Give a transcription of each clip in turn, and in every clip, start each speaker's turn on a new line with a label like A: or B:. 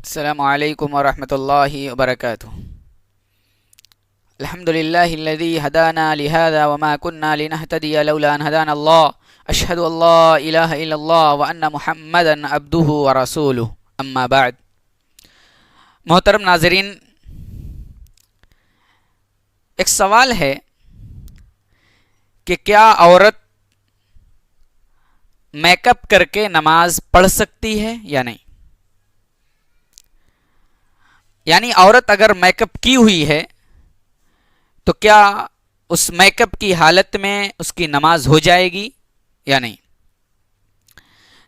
A: السلام علیکم ورحمۃ اللہ وبرکاتہ۔ الحمد للہ الذی ہدانا لہذا وما كنا لنہتدی لولا ان ہدانا اللہ، اشہد ان لا الہ الا اللہ وان محمدا عبدہ ورسولہ، اما بعد۔ محترم ناظرین، ایک سوال ہے کہ کیا عورت میک اپ کر کے نماز پڑھ سکتی ہے یا نہیں؟ یعنی عورت اگر میک اپ کی ہوئی ہے تو کیا اس میک اپ کی حالت میں اس کی نماز ہو جائے گی یا نہیں؟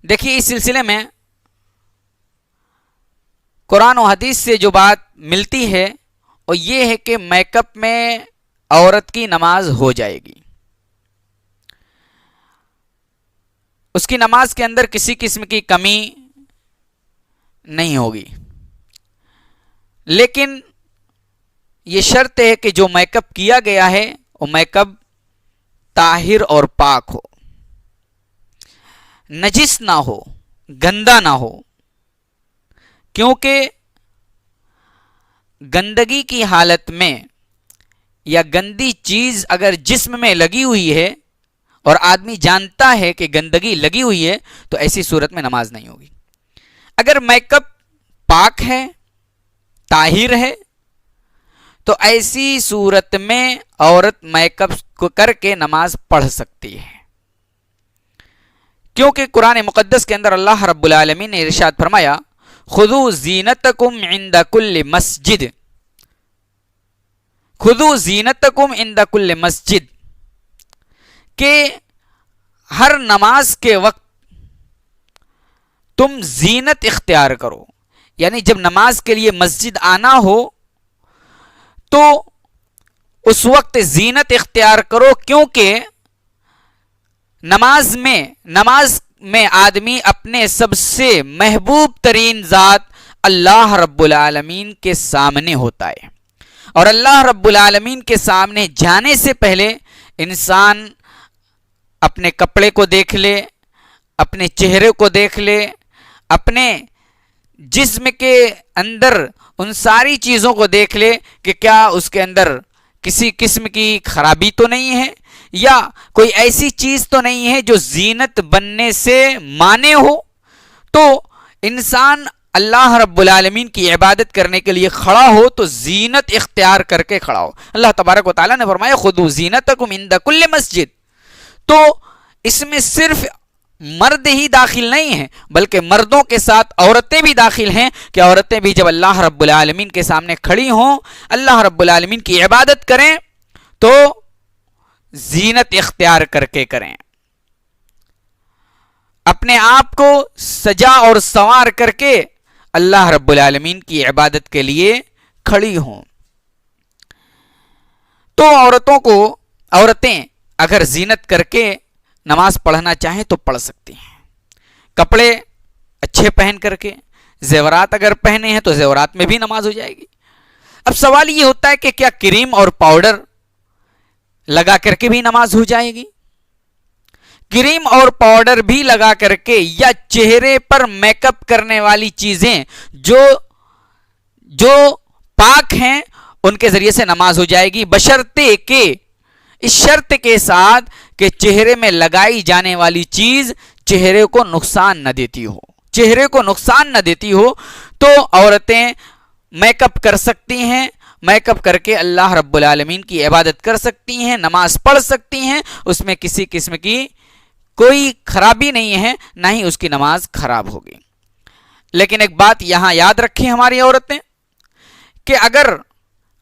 A: دیکھیے، اس سلسلے میں قرآن و حدیث سے جو بات ملتی ہے وہ یہ ہے کہ میک اپ میں عورت کی نماز ہو جائے گی، اس کی نماز کے اندر کسی قسم کی کمی نہیں ہوگی، لیکن یہ شرط ہے کہ جو میک اپ کیا گیا ہے وہ میک اپ طاہر اور پاک ہو، نجس نہ ہو، گندا نہ ہو، کیونکہ گندگی کی حالت میں یا گندی چیز اگر جسم میں لگی ہوئی ہے اور آدمی جانتا ہے کہ گندگی لگی ہوئی ہے تو ایسی صورت میں نماز نہیں ہوگی۔ اگر میک اپ پاک ہے، طاہر ہے، تو ایسی صورت میں عورت میک اپ کو کر کے نماز پڑھ سکتی ہے، کیونکہ قرآن مقدس کے اندر اللہ رب العالمین نے ارشاد فرمایا، خذوا زینتکم عند کل مسجد، خذوا زینتکم عند کل مسجد، کہ ہر نماز کے وقت تم زینت اختیار کرو، یعنی جب نماز کے لیے مسجد آنا ہو تو اس وقت زینت اختیار کرو، کیونکہ نماز میں آدمی اپنے سب سے محبوب ترین ذات اللہ رب العالمین کے سامنے ہوتا ہے، اور اللہ رب العالمین کے سامنے جانے سے پہلے انسان اپنے کپڑے کو دیکھ لے، اپنے چہرے کو دیکھ لے، اپنے جسم کے اندر ان ساری چیزوں کو دیکھ لے کہ کیا اس کے اندر کسی قسم کی خرابی تو نہیں ہے، یا کوئی ایسی چیز تو نہیں ہے جو زینت بننے سے مانے ہو۔ تو انسان اللہ رب العالمین کی عبادت کرنے کے لیے کھڑا ہو تو زینت اختیار کر کے کھڑا ہو۔ اللہ تبارک و تعالیٰ نے فرمایا، خذوا زینتکم عند کل مسجد، تو اس میں صرف مرد ہی داخل نہیں ہیں بلکہ مردوں کے ساتھ عورتیں بھی داخل ہیں، کہ عورتیں بھی جب اللہ رب العالمین کے سامنے کھڑی ہوں، اللہ رب العالمین کی عبادت کریں تو زینت اختیار کر کے کریں، اپنے آپ کو سجا اور سنوار کر کے اللہ رب العالمین کی عبادت کے لیے کھڑی ہوں۔ تو عورتیں اگر زینت کر کے نماز پڑھنا چاہیں تو پڑھ سکتی ہیں، کپڑے اچھے پہن کر کے، زیورات اگر پہنے ہیں تو زیورات میں بھی نماز ہو جائے گی۔ اب سوال یہ ہوتا ہے کہ کیا کریم اور پاؤڈر لگا کر کے بھی نماز ہو جائے گی؟ کریم اور پاؤڈر بھی لگا کر کے یا چہرے پر میک اپ کرنے والی چیزیں جو پاک ہیں ان کے ذریعے سے نماز ہو جائے گی، بشرطے کہ اس شرط کے ساتھ کہ چہرے میں لگائی جانے والی چیز چہرے کو نقصان نہ دیتی ہو، چہرے کو نقصان نہ دیتی ہو تو عورتیں میک اپ کر سکتی ہیں، میک اپ کر کے اللہ رب العالمین کی عبادت کر سکتی ہیں، نماز پڑھ سکتی ہیں، اس میں کسی قسم کی کوئی خرابی نہیں ہے، نہ ہی اس کی نماز خراب ہوگی۔ لیکن ایک بات یہاں یاد رکھیں ہماری عورتیں، کہ اگر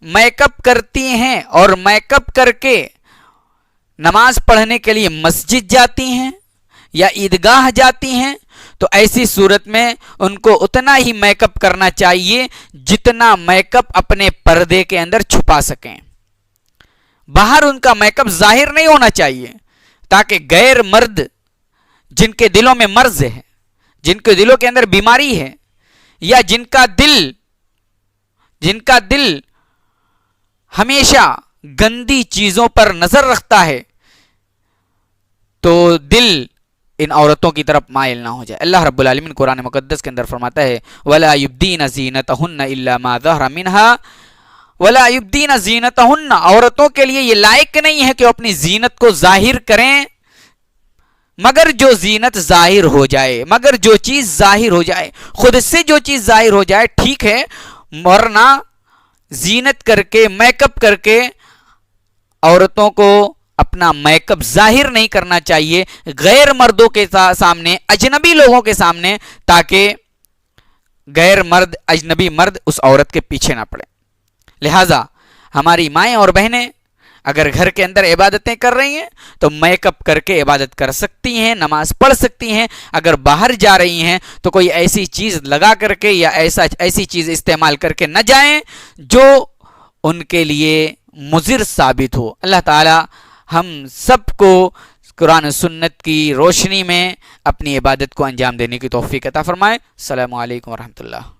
A: میک اپ کرتی ہیں اور میک اپ کر کے نماز پڑھنے کے لیے مسجد جاتی ہیں یا عیدگاہ جاتی ہیں تو ایسی صورت میں ان کو اتنا ہی میک اپ کرنا چاہیے جتنا میک اپ اپنے پردے کے اندر چھپا سکیں، باہر ان کا میک اپ ظاہر نہیں ہونا چاہیے، تاکہ غیر مرد جن کے دلوں میں مرض ہے، جن کے دلوں کے اندر بیماری ہے، یا جن کا دل ہمیشہ گندی چیزوں پر نظر رکھتا ہے، تو دل ان عورتوں کی طرف مائل نہ ہو جائے۔ اللہ رب العالمین قرآن مقدس کے اندر فرماتا ہے وَلَا يُبْدِينَ زِينَتَهُنَّ إِلَّا مَا ظَهَرَ مِنْهَا وَلَا يُبْدِينَ زِينَتَهُنَّ، عورتوں کے لیے یہ لائق نہیں ہے کہ وہ اپنی زینت کو ظاہر کریں مگر جو زینت ظاہر ہو جائے، مگر جو چیز ظاہر ہو جائے، خود سے جو چیز ظاہر ہو جائے ٹھیک ہے، ورنہ زینت کر کے میک اپ کر کے عورتوں کو اپنا میک اپ ظاہر نہیں کرنا چاہیے غیر مردوں کے سامنے، اجنبی لوگوں کے سامنے، تاکہ غیر مرد اجنبی مرد اس عورت کے پیچھے نہ پڑے۔ لہٰذا ہماری مائیں اور بہنیں اگر گھر کے اندر عبادتیں کر رہی ہیں تو میک اپ کر کے عبادت کر سکتی ہیں، نماز پڑھ سکتی ہیں۔ اگر باہر جا رہی ہیں تو کوئی ایسی چیز لگا کر کے یا ایسی چیز استعمال کر کے نہ جائیں جو ان کے لیے مضر ثابت ہو۔ اللہ تعالی ہم سب کو قرآن و سنت کی روشنی میں اپنی عبادت کو انجام دینے کی توفیق عطا فرمائے۔ السلام علیکم ورحمۃ اللہ۔